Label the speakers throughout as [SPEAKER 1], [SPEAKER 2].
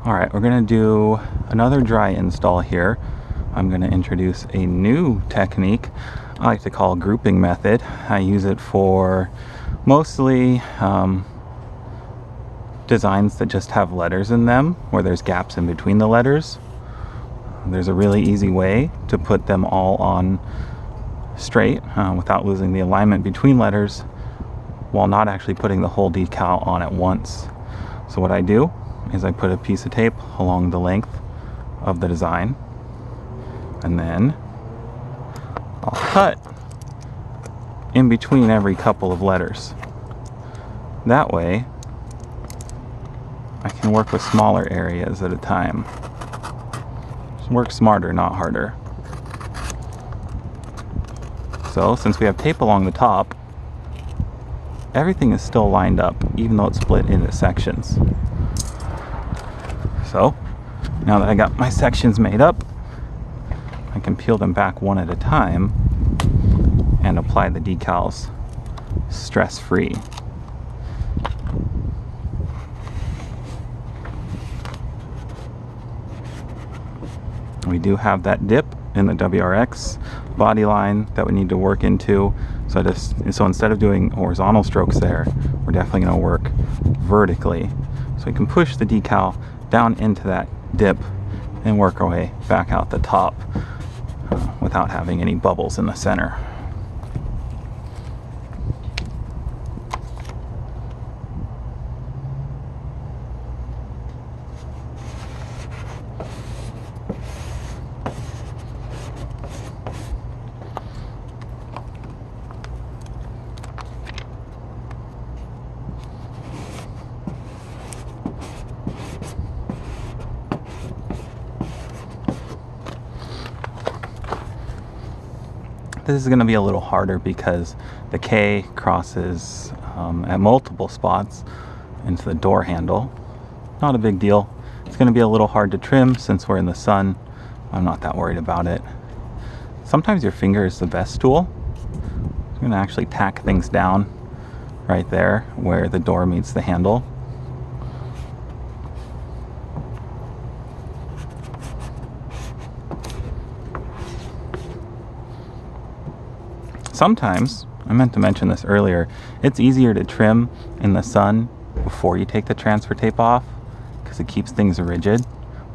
[SPEAKER 1] Alright, we're going to do another dry install here. I'm going to introduce a new technique I like to call grouping method. I use it for mostly designs that just have letters in them, where there's gaps in between the letters. There's a really easy way to put them all on straight without losing the alignment between letters, while not actually putting the whole decal on at once. So what I do is I put a piece of tape along the length of the design, and then I'll cut in between every couple of letters. That way I can work with smaller areas at a time. Just work smarter, not harder. So since we have tape along the top, everything is still lined up, even though it's split into sections. So now that I got my sections made up, I can peel them back one at a time and apply the decals stress-free. We do have that dip in the WRX body line that we need to work into. So instead of doing horizontal strokes there, we're definitely going to work vertically. So we can push the decal down into that dip and work our way back out the top without having any bubbles in the center. This is going to be a little harder because the K crosses at multiple spots into the door handle. Not a big deal. It's going to be a little hard to trim since we're in the sun. I'm not that worried about it. Sometimes your finger is the best tool. I'm going to actually tack things down right there where the door meets the handle. Sometimes, I meant to mention this earlier, it's easier to trim in the sun before you take the transfer tape off because it keeps things rigid,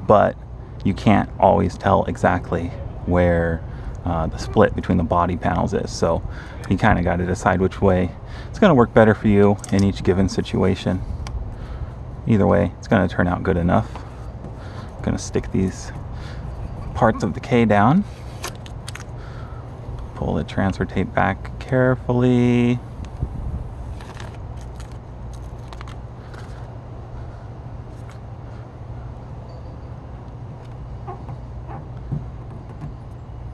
[SPEAKER 1] but you can't always tell exactly where the split between the body panels is, so you kind of got to decide which way it's going to work better for you in each given situation. Either way, it's going to turn out good enough. I'm going to stick these parts of the K down. Pull the transfer tape back carefully.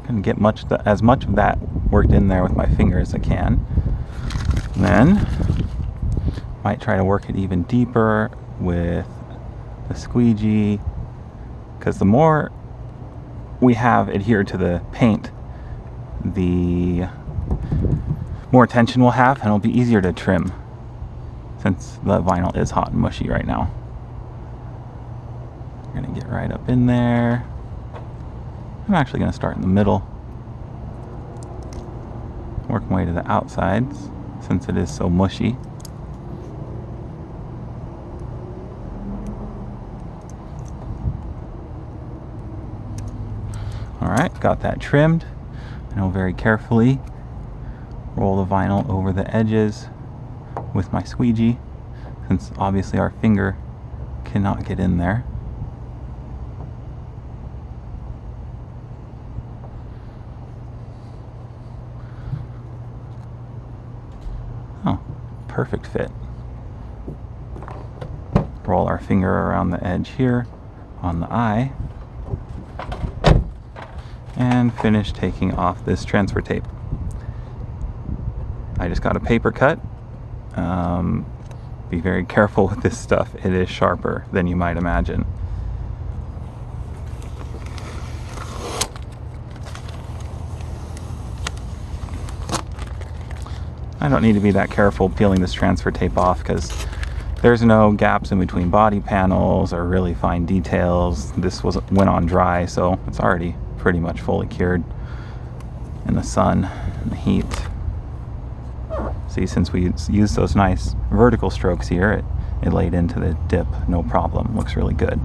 [SPEAKER 1] Gonna get as much of that worked in there with my finger as I can. And then might try to work it even deeper with the squeegee, because the more we have adhered to the paint, the more tension we'll have, and it'll be easier to trim since the vinyl is hot and mushy right now. We're gonna get right up in there. I'm actually gonna start in the middle, work my way to the outsides since it is so mushy. Alright, got that trimmed. And I'll very carefully roll the vinyl over the edges with my squeegee, since obviously our finger cannot get in there. Oh, perfect fit. Roll our finger around the edge here on the eye, and finish taking off this transfer tape. I just got a paper cut. Be very careful with this stuff. It is sharper than you might imagine. I don't need to be that careful peeling this transfer tape off because There's no gaps in between body panels or really fine details. This went on dry, so it's already pretty much fully cured in the sun and the heat. See, since we used those nice vertical strokes here, it laid into the dip no problem. Looks really good.